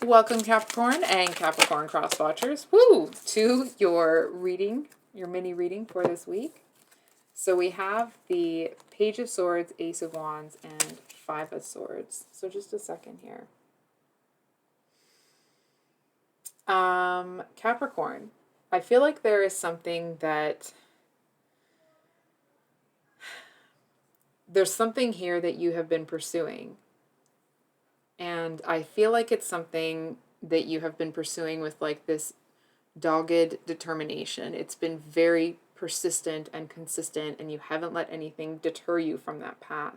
Welcome Capricorn and Capricorn cross watchers, to your reading, your mini reading for this week. So we have the Page of Swords, Ace of Wands, and Five of Swords. So just a second here. Capricorn, I feel like there is something that there's something here that you have been pursuing. And I feel like it's something that you have been pursuing with like this dogged determination. It's been very persistent and consistent, and you haven't let anything deter you from that path.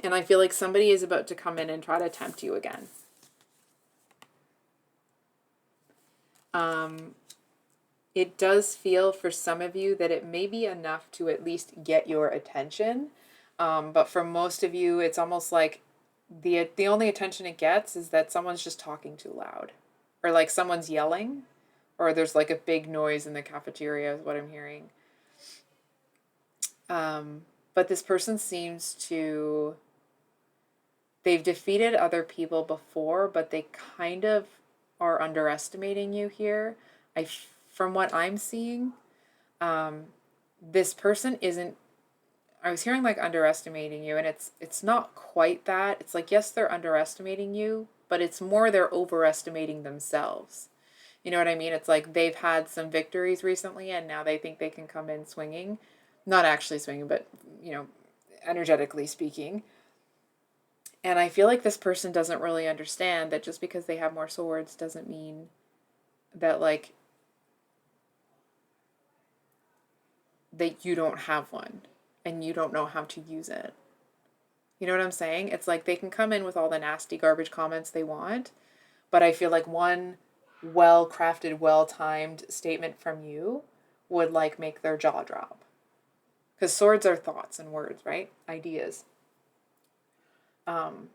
And I feel like somebody is about to come in and try to tempt you again. It does feel for some of you that it may be enough to at least get your attention. But for most of you, it's almost like the only attention it gets is that someone's just talking too loud, or like someone's yelling, or there's like a big noise in the cafeteria is what I'm hearing. But this person seems to, they've defeated other people before, but they kind of are underestimating you here. From what I'm seeing, this person isn't, I was hearing like underestimating you, and it's not quite that. It's like, yes, they're underestimating you, but it's more they're overestimating themselves. You know what I mean? It's like they've had some victories recently, and now they think they can come in swinging. Not actually swinging, but, energetically speaking. And I feel like this person doesn't really understand that just because they have more swords doesn't mean that, like, that you don't have one and you don't know how to use it. You know what I'm saying? It's like they can come in with all the nasty garbage comments they want, but I feel like one well-crafted, well-timed statement from you would like make their jaw drop. Because swords are thoughts and words, right? Ideas. But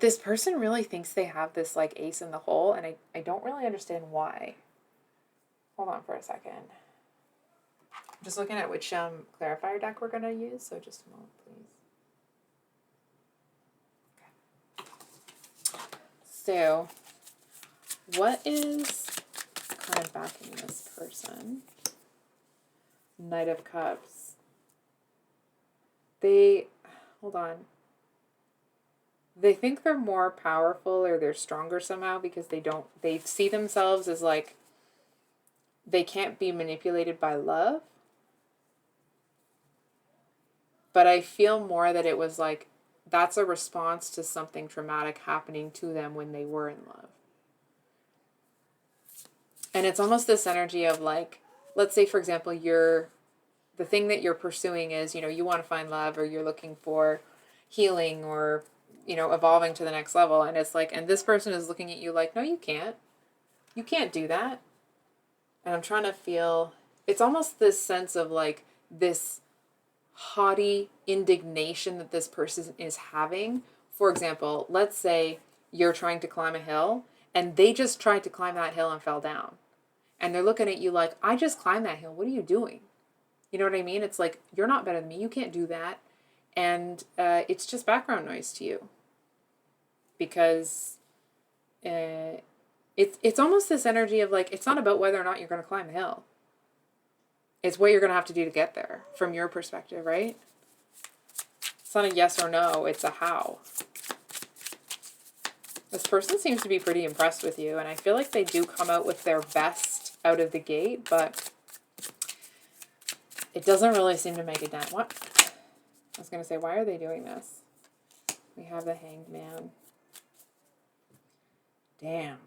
this person really thinks they have this like ace in the hole, and I don't really understand why. Hold on for a second. I'm just looking at which clarifier deck we're going to use, so just a moment, please. Okay. So, what is kind of backing this person? Knight of Cups. Hold on. They think they're more powerful or they're stronger somehow because they see themselves as like, they can't be manipulated by love. But I feel more that it was like, that's a response to something traumatic happening to them when they were in love. And it's almost this energy of like, let's say, for example, the thing that you're pursuing is, you want to find love, or you're looking for healing, or, evolving to the next level. And it's like, and this person is looking at you like, no, you can't. You can't do that. And I'm trying to feel, it's almost this sense of like this haughty indignation that this person is having. For example, let's say you're trying to climb a hill and they just tried to climb that hill and fell down. And they're looking at you like, I just climbed that hill. What are you doing? You know what I mean? It's like, you're not better than me. You can't do that. And it's just background noise to you. Because it's almost this energy of like, it's not about whether or not you're going to climb the hill. It's what you're going to have to do to get there from your perspective, right? It's not a yes or no, it's a how. This person seems to be pretty impressed with you, and I feel like they do come out with their best out of the gate, but it doesn't really seem to make a dent. What? I was going to say, why are they doing this? We have the Hanged Man. Damn.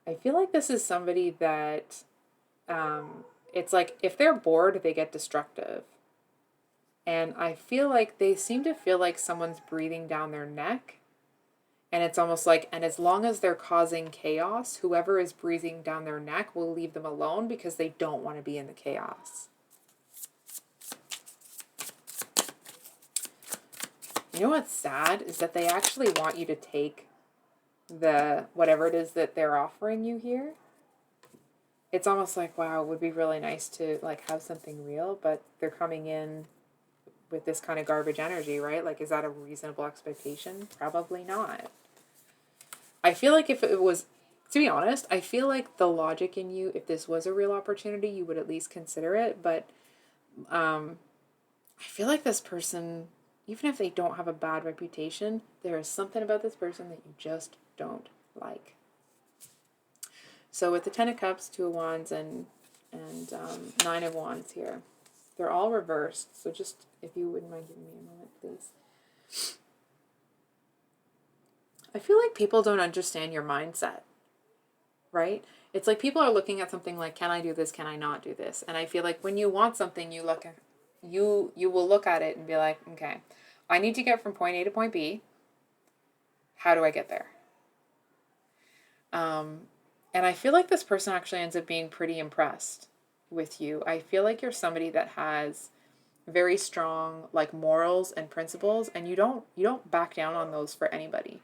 I feel like this is somebody that, it's like, if they're bored, they get destructive. And I feel like they seem to feel like someone's breathing down their neck. And it's almost like, and as long as they're causing chaos, whoever is breathing down their neck will leave them alone because they don't want to be in the chaos. You know what's sad is that they actually want you to take the whatever it is that they're offering you here. It's almost like, wow, it would be really nice to like have something real, but they're coming in with this kind of garbage energy, right? Like, is that a reasonable expectation? Probably not. I feel like if it was, to be honest, I feel like the logic in you, if this was a real opportunity, you would at least consider it. But I feel like this person, even if they don't have a bad reputation, there is something about this person that you just don't like. So with the Ten of Cups, Two of Wands, and Nine of Wands here, they're all reversed. So just, if you wouldn't mind giving me a moment, please. I feel like people don't understand your mindset, right? It's like people are looking at something like, can I do this? Can I not do this? And I feel like when you want something, you look at, you will look at it and be like, okay, I need to get from point A to point B. How do I get there? And I feel like this person actually ends up being pretty impressed with you. I feel like you're somebody that has very strong like morals and principles, and you don't back down on those for anybody,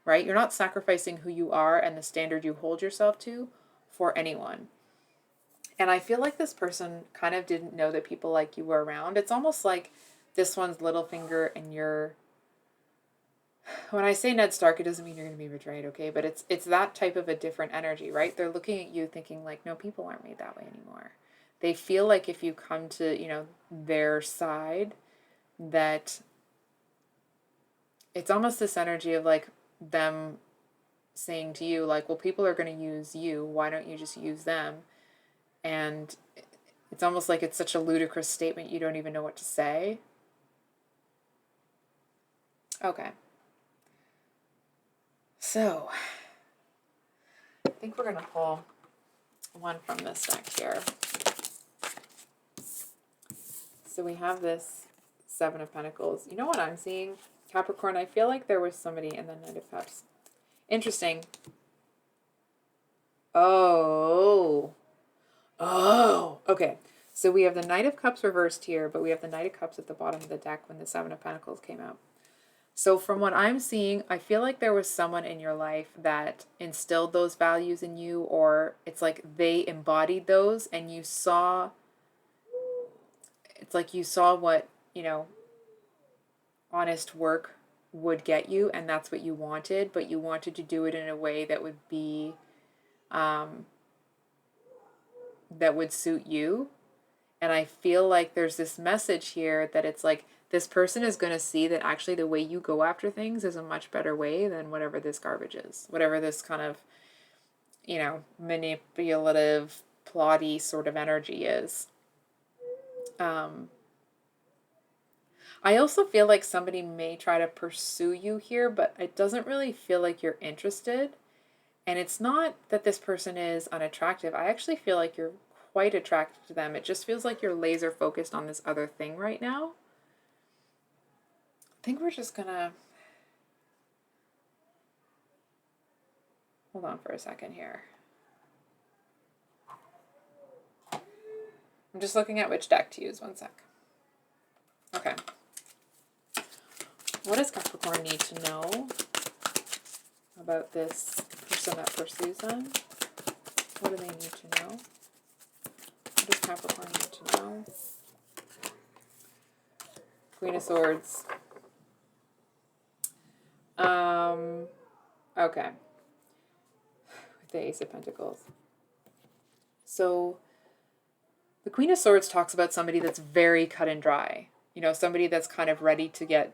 right? You're not sacrificing who you are and the standard you hold yourself to for anyone. And I feel like this person kind of didn't know that people like you were around. It's almost like this one's little finger and you're, when I say Ned Stark, it doesn't mean you're going to be betrayed, okay? But it's that type of a different energy, right? They're looking at you thinking like, no, people aren't made that way anymore. They feel like if you come to, their side, that it's almost this energy of like them saying to you like, well, people are going to use you. Why don't you just use them? And it's almost like it's such a ludicrous statement you don't even know what to say. Okay. So, I think we're going to pull one from this deck here. So we have this Seven of Pentacles. You know what I'm seeing? Capricorn, I feel like there was somebody in the Knight of Cups. Interesting. Oh, okay. So we have the Knight of Cups reversed here, but we have the Knight of Cups at the bottom of the deck when the Seven of Pentacles came out. So from what I'm seeing, I feel like there was someone in your life that instilled those values in you, or it's like they embodied those and you saw, it's like you saw what, honest work would get you, and that's what you wanted, but you wanted to do it in a way that would be, that would suit you. And I feel like there's this message here that it's like, this person is going to see that actually the way you go after things is a much better way than whatever this garbage is. Whatever this kind of, manipulative, plotty sort of energy is. I also feel like somebody may try to pursue you here, but it doesn't really feel like you're interested. And it's not that this person is unattractive. I actually feel like you're quite attracted to them. It just feels like you're laser focused on this other thing right now. I think we're just gonna hold on for a second here. I'm just looking at which deck to use. One sec. Okay. What does Capricorn need to know about this person that pursues them? What do they need to know? What does Capricorn need to know? Queen of Swords. Okay. With the Ace of Pentacles. So the Queen of Swords talks about somebody that's very cut and dry. Somebody that's kind of ready to get,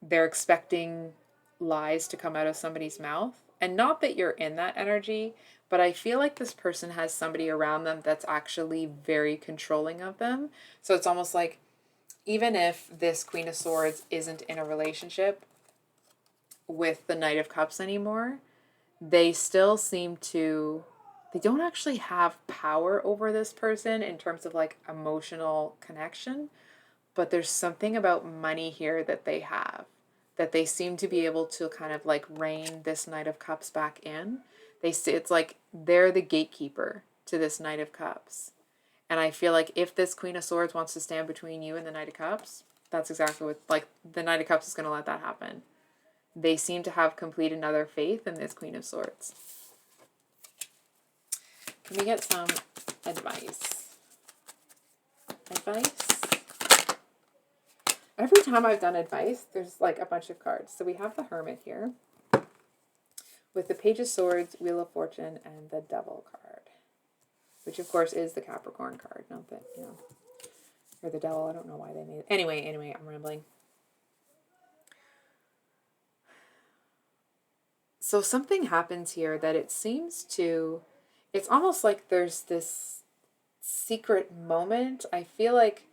they're expecting lies to come out of somebody's mouth. And not that you're in that energy, but I feel like this person has somebody around them that's actually very controlling of them. So it's almost like, even if this Queen of Swords isn't in a relationship with the Knight of Cups anymore, they still seem to, they don't actually have power over this person in terms of like emotional connection, but there's something about money here that they have, that they seem to be able to kind of like rein this Knight of Cups back in. It's like they're the gatekeeper to this Knight of Cups. And I feel like if this Queen of Swords wants to stand between you and the Knight of Cups, that's exactly what, like, the Knight of Cups is going to let that happen. They seem to have complete and utter faith in this Queen of Swords. Can we get some advice? Every time I've done advice, there's like a bunch of cards. So we have the Hermit here with the Page of Swords, Wheel of Fortune, and the Devil card, which of course is the Capricorn card, not the, or the Devil. I don't know why they made it. Anyway, I'm rambling. So something happens here that it seems to, it's almost like there's this secret moment. I feel like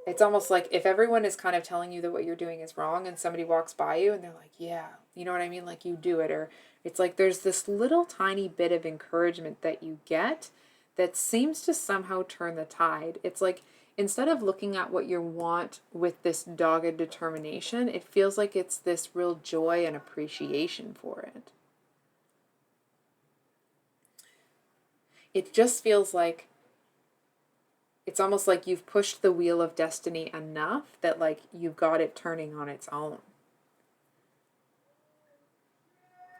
it's almost like if everyone is kind of telling you that what you're doing is wrong and somebody walks by you and they're like, yeah, you know what I mean? Like you do it. Or it's like there's this little tiny bit of encouragement that you get that seems to somehow turn the tide. It's like instead of looking at what you want with this dogged determination, it feels like it's this real joy and appreciation for it. It just feels like it's almost like you've pushed the wheel of destiny enough that like you've got it turning on its own.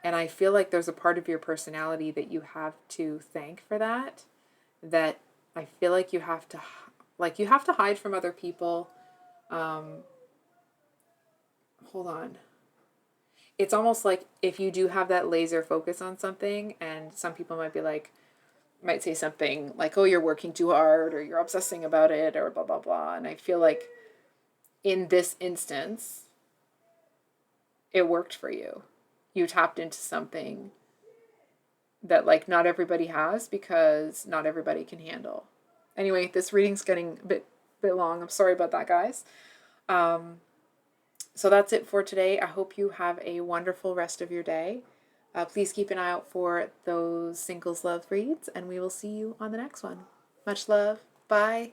And I feel like there's a part of your personality that you have to thank for that, that I feel like you have to hide from other people. Hold on. It's almost like if you do have that laser focus on something, and some people might say something like, oh, you're working too hard, or you're obsessing about it, or blah, blah, blah. And I feel like in this instance, it worked for you. You tapped into something that like not everybody has because not everybody can handle. Anyway, this reading's getting a bit long. I'm sorry about that, guys. So that's it for today. I hope you have a wonderful rest of your day. Please keep an eye out for those singles love reads, and we will see you on the next one. Much love. Bye.